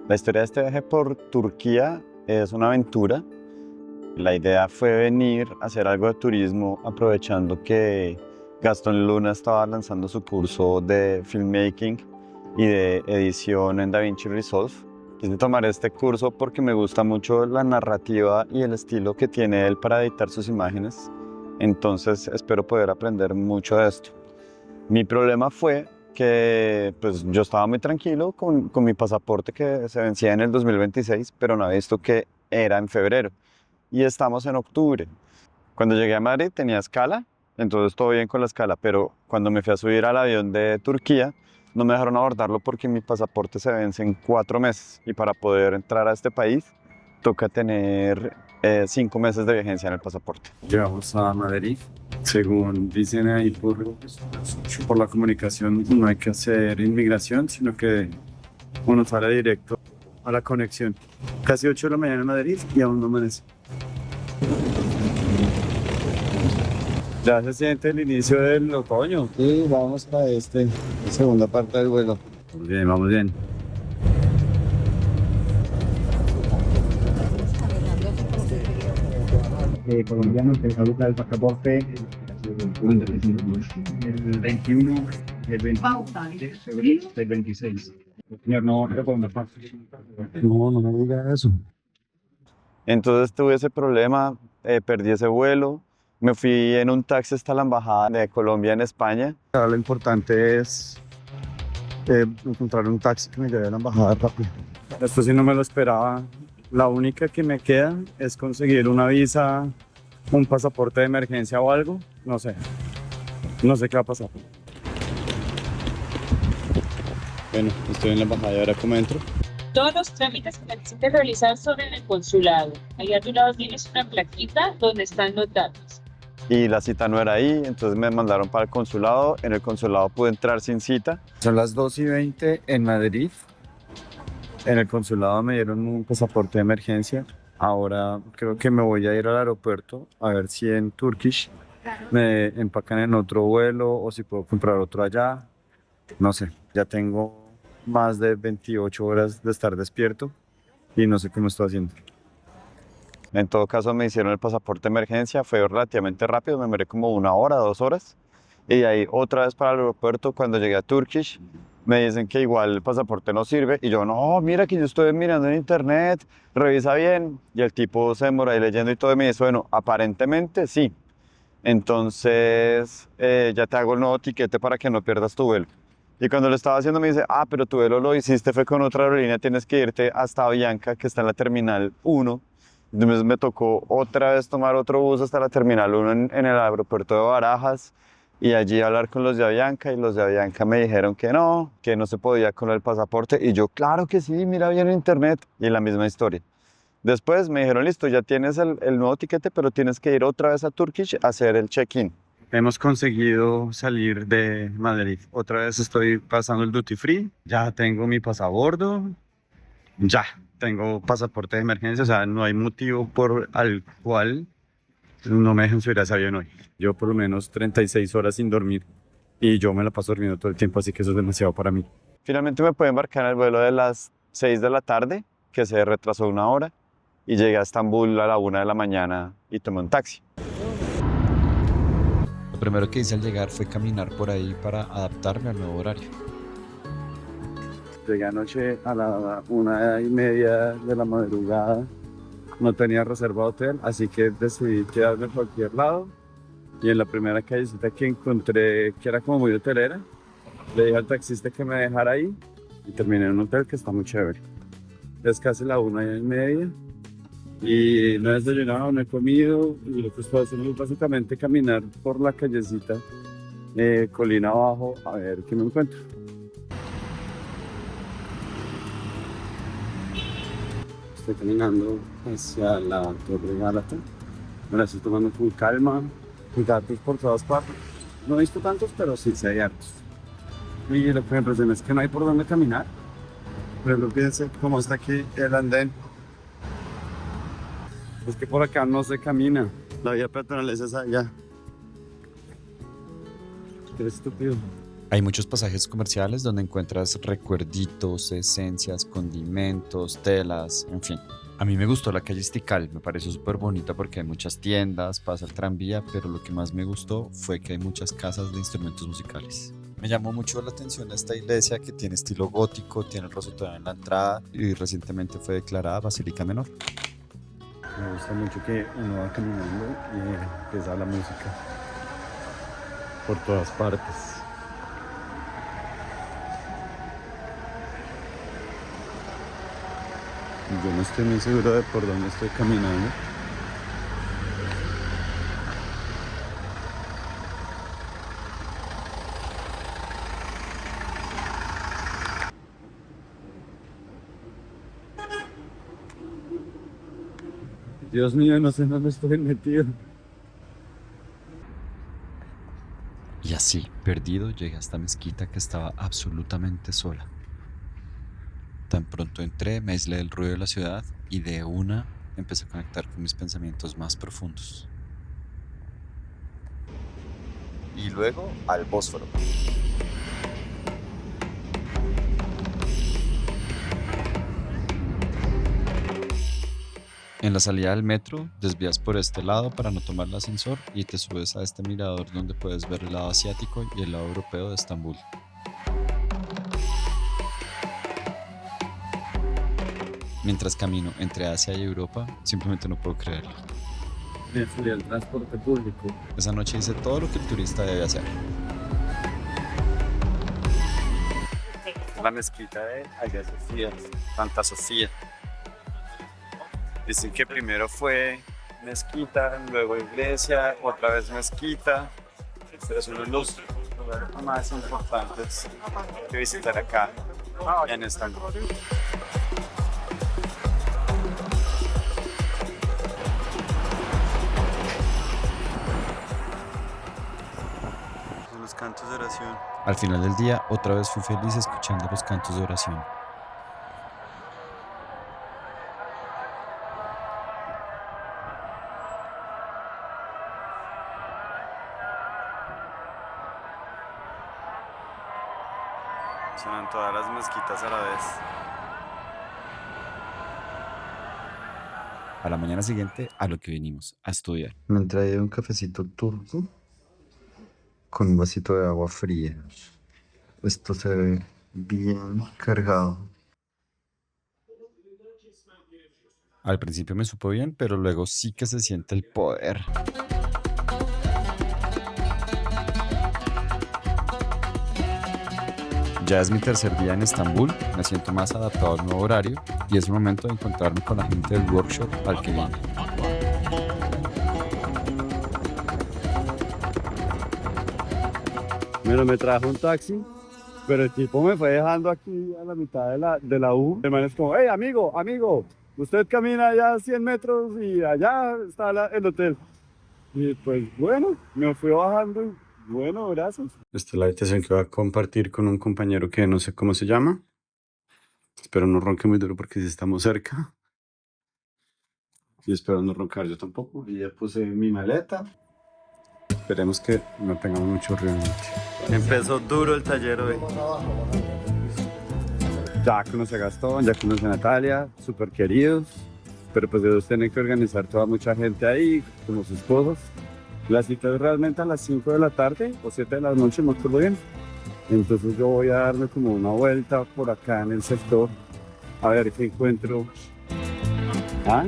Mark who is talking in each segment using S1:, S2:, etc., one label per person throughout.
S1: La historia de este viaje por Turquía es una aventura. La idea fue venir a hacer algo de turismo aprovechando que Gastón Luna estaba lanzando su curso de filmmaking y de edición en DaVinci Resolve. Quise tomar este curso porque me gusta mucho la narrativa y el estilo que tiene él para editar sus imágenes. Entonces espero poder aprender mucho de esto. Mi problema fue que pues, yo estaba muy tranquilo con mi pasaporte que se vencía en el 2026, pero no había visto que era en febrero y estamos en octubre. Cuando llegué a Madrid tenía escala, entonces todo bien con la escala, pero cuando me fui a subir al avión de Turquía, no me dejaron abordarlo porque mi pasaporte se vence en 4 meses y para poder entrar a este país toca tener 5 meses de vigencia en el pasaporte.
S2: Llegamos a Madrid. Según dicen ahí por la comunicación, no hay que hacer inmigración, sino que uno sale directo a la conexión. Casi 8 de la mañana en Madrid y aún no amanece. Ya se siente el inicio del otoño.
S3: Sí, vamos para segunda parte del vuelo.
S2: Vamos bien, vamos bien.
S4: Colombiano que caduca el pasaporte el 21 y el 20 de febrero del 26. Señor, no le podemos pasar.
S3: No, no me diga eso.
S1: Entonces tuve ese problema, perdí ese vuelo, me fui en un taxi hasta la embajada de Colombia en España.
S2: Ahora lo importante es encontrar un taxi que me lleve a la embajada rápido. Esto sí no me lo esperaba. La única que me queda es conseguir una visa, un pasaporte de emergencia o algo. No sé. No sé qué va a pasar. Bueno, estoy en la embajada y ahora cómo entro.
S5: Todos los trámites que necesites realizar son en el consulado. Ahí a tu lado tienes una plaquita donde están los datos.
S1: Y la cita no era ahí, entonces me mandaron para el consulado. En el consulado pude entrar sin cita.
S2: Son las 2:20 en Madrid. En el consulado me dieron un pasaporte de emergencia. Ahora creo que me voy a ir al aeropuerto a ver si en Turkish me empacan en otro vuelo o si puedo comprar otro allá. No sé, ya tengo más de 28 horas de estar despierto y no sé cómo estoy haciendo.
S1: En todo caso me hicieron el pasaporte de emergencia, fue relativamente rápido, me demoré como 1 hora, 2 horas. Y de ahí otra vez para el aeropuerto, cuando llegué a Turkish, me dicen que igual el pasaporte no sirve. Y yo, no, mira que yo estoy mirando en internet, revisa bien. Y el tipo se demora ahí leyendo y todo y me dice, bueno, aparentemente sí. Entonces ya te hago el nuevo tiquete para que no pierdas tu vuelo. Y cuando lo estaba haciendo me dice, ah, pero tu vuelo lo hiciste fue con otra aerolínea, tienes que irte hasta Avianca, que está en la Terminal 1. Entonces me tocó otra vez tomar otro bus hasta la Terminal 1 en el aeropuerto de Barajas y allí hablar con los de Avianca y los de Avianca me dijeron que no se podía con el pasaporte y yo, claro que sí, mira bien en internet y la misma historia. Después me dijeron, listo, ya tienes el nuevo tiquete, pero tienes que ir otra vez a Turkish a hacer el check-in.
S2: Hemos conseguido salir de Madrid. Otra vez estoy pasando el duty free. Ya tengo mi pasabordo. Ya tengo pasaporte de emergencia. O sea, no hay motivo por el cual no me dejen subir a ese avión hoy. Yo por lo menos 36 horas sin dormir. Y yo me la paso durmiendo todo el tiempo, así que eso es demasiado para mí.
S1: Finalmente me pude embarcar en el vuelo de las 6 de la tarde, que se retrasó 1 hora, y llegué a Estambul a la 1 de la mañana y tomé un taxi.
S6: Lo primero que hice al llegar fue caminar por ahí para adaptarme al nuevo horario.
S2: Llegué anoche a la 1:30 de la madrugada. No tenía reserva de hotel, así que decidí quedarme en cualquier lado. Y en la primera callecita que encontré, que era como muy hotelera, le dije al taxista que me dejara ahí y terminé en un hotel que está muy chévere. Es casi la 1:30 y no he desayunado, no he comido y lo que estoy haciendo es básicamente caminar por la callecita colina abajo a ver qué me encuentro. Estoy caminando hacia la Torre Gálata. Me la estoy tomando con calma. Gatos por todas partes. No he visto tantos, pero sí hay hartos. Y lo que me impresiona es que no hay por dónde caminar. Pero lo piense cómo está aquí el andén. Es que por acá no se camina. La vía peatonal es esa allá. Qué estúpido.
S6: Hay muchos pasajes comerciales donde encuentras recuerditos, esencias, condimentos, telas, en fin. A mí me gustó la calle Estikal, me pareció súper bonita porque hay muchas tiendas, pasa el tranvía, pero lo que más me gustó fue que hay muchas casas de instrumentos musicales. Me llamó mucho la atención esta iglesia que tiene estilo gótico, tiene el rosetón en la entrada y recientemente fue declarada Basílica Menor.
S2: Me gusta mucho que uno va caminando y empieza la música por todas partes. Yo no estoy muy seguro de por dónde estoy caminando. Dios mío, no sé dónde estoy metido.
S6: Y así, perdido, llegué a esta mezquita que estaba absolutamente sola. Tan pronto entré, me aislé del ruido de la ciudad y de una empecé a conectar con mis pensamientos más profundos. Y luego al Bósforo. En la salida del metro, desvías por este lado para no tomar el ascensor y te subes a este mirador donde puedes ver el lado asiático y el lado europeo de Estambul. Mientras camino entre Asia y Europa, simplemente no puedo creerlo.
S2: Me fui al transporte público.
S6: Esa noche hice todo lo que el turista debe hacer.
S2: La mezquita de Hagia Sofía, Santa Sofía. Dicen que primero fue mezquita, luego iglesia, otra vez mezquita. Pero es uno de los lugares más importantes que visitar acá en Estambul. Los cantos de oración.
S6: Al final del día, otra vez fui feliz escuchando los cantos de oración.
S2: Suenan todas las mezquitas a la vez.
S6: A la mañana siguiente, a lo que vinimos, a estudiar.
S3: Me han traído un cafecito turco con un vasito de agua fría. Esto se ve bien cargado.
S6: Al principio me supo bien, pero luego sí que se siente el poder. Ya es mi tercer día en Estambul, me siento más adaptado al nuevo horario y es el momento de encontrarme con la gente del workshop al que vine.
S2: Bueno, me trajo un taxi, pero el tipo me fue dejando aquí a la mitad de la U. El man es como, hey, amigo, usted camina allá 100 metros y allá está el hotel. Y pues bueno, me fui bajando y bueno, gracias. Esta es la habitación que voy a compartir con un compañero que no sé cómo se llama. Espero no ronque muy duro porque sí estamos cerca. Y espero no roncar yo tampoco. Y ya puse mi maleta. Esperemos que no tengamos mucho ruido. Empezó duro el taller hoy. Ya conocí a Gastón, ya conocí a Natalia, súper queridos. Pero pues ellos tienen que organizar toda mucha gente ahí, como sus cosas. La cita es realmente a las 5 de la tarde o 7 de la noche, no recuerdo bien. Entonces yo voy a darme como una vuelta por acá en el sector. A ver qué encuentro. ¿Ah?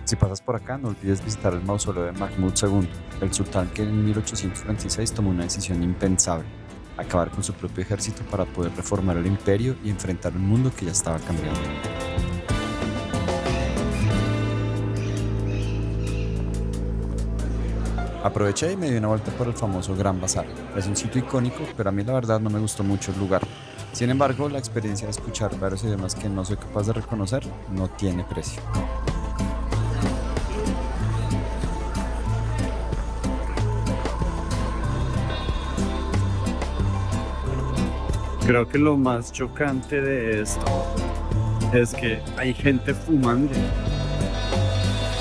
S6: Si pasas por acá, no olvides visitar el mausoleo de Mahmud II, el sultán que en 1826 tomó una decisión impensable: acabar con su propio ejército para poder reformar el imperio y enfrentar un mundo que ya estaba cambiando. Aproveché y me di una vuelta por el famoso Gran Bazar. Es un sitio icónico, pero a mí la verdad no me gustó mucho el lugar. Sin embargo, la experiencia de escuchar varios idiomas que no soy capaz de reconocer no tiene precio.
S2: Creo que lo más chocante de esto es que hay gente fumando.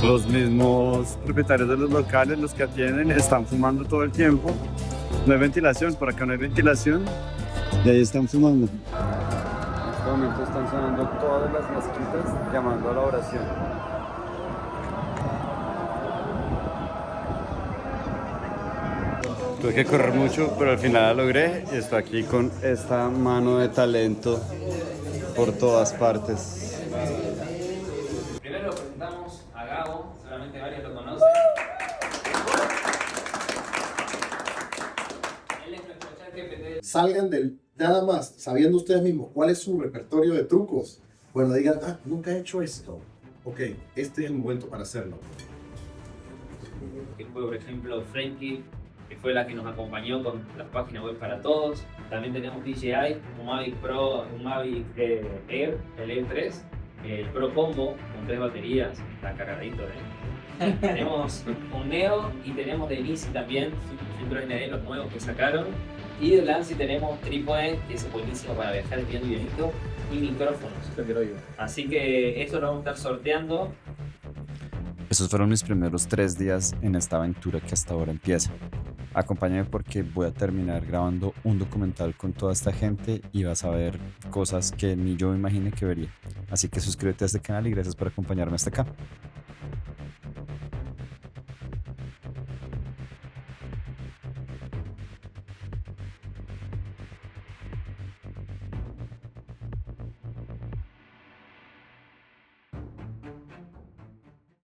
S2: Los mismos propietarios de los locales, los que atienden, están fumando todo el tiempo. No hay ventilación, por acá no hay ventilación. Y ahí están fumando. En este momento están sonando todas las mezquitas llamando a la oración. Tuve que correr mucho, pero al final la logré y estoy aquí con esta mano de talento por todas partes.
S7: Primero lo presentamos a Gabo, seguramente varios lo conocen. Él es nuestro chat GPT.
S8: Salgan del nada más sabiendo ustedes mismos cuál es su repertorio de trucos. Bueno, digan, nunca he hecho esto. Ok, este es el momento para hacerlo.
S7: Que fue, por ejemplo, Frankie, que fue la que nos acompañó con las páginas web para todos. También tenemos DJI, un Mavic Pro, un Mavic Air, el Air 3, el Pro Combo con 3 baterías, está cargadito, Tenemos un Neo y tenemos de Nisi también, filtros ND, los nuevos que sacaron. Y de Lancy tenemos trípode, que es buenísimo para viajar viendo videito, y micrófonos. Así que esto lo vamos a estar sorteando.
S6: Esos fueron mis primeros 3 días en esta aventura que hasta ahora empieza. Acompáñame porque voy a terminar grabando un documental con toda esta gente y vas a ver cosas que ni yo me imaginé que vería. Así que suscríbete a este canal y gracias por acompañarme hasta acá.